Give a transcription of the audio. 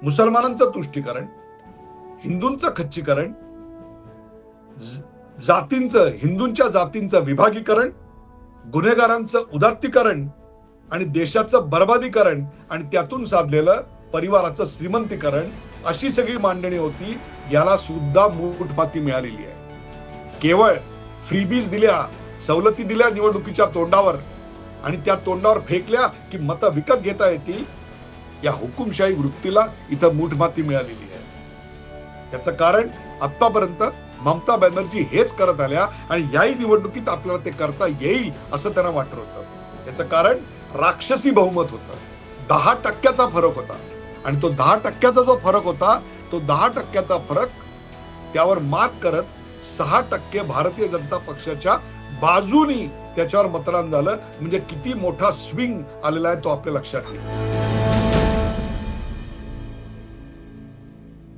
मुसलमानांचं तुष्टीकरण, हिंदूंचं खच्चीकरण, हिंदूंच्या जातींचं विभागीकरण, गुन्हेगारांचं उदात्तीकरण आणि देशाचं बर्बादीकरण आणि त्यातून साधलेलं परिवाराचं श्रीमंतीकरण, अशी सगळी मांडणी होती. याला सुद्धा मूठमाती मिळालेली आहे. केवळ फ्रीबीज दिल्या, सवलती दिल्या निवडणुकीच्या तोंडावर आणि त्या तोंडावर फेकल्या की मतं विकत घेता येतील, या हुकुमशाही वृत्तीला इथं मूठमाती मिळालेली आहे. त्याचं कारण आतापर्यंत ममता बॅनर्जी हेच करत आल्या आणि याही निवडणुकीत आपल्याला ते करता येईल असं त्यांना वाटत होतं. याचं कारण राक्षसी बहुमत होतं, 10% फरक होता आणि तो 10% जो फरक होता, तो 10% फरक त्यावर मात करत 6% भारतीय जनता पक्षाच्या बाजूनी त्याच्यावर मतदान झालं. म्हणजे किती मोठा स्विंग आलेला आहे तो आपल्या लक्षात येईल.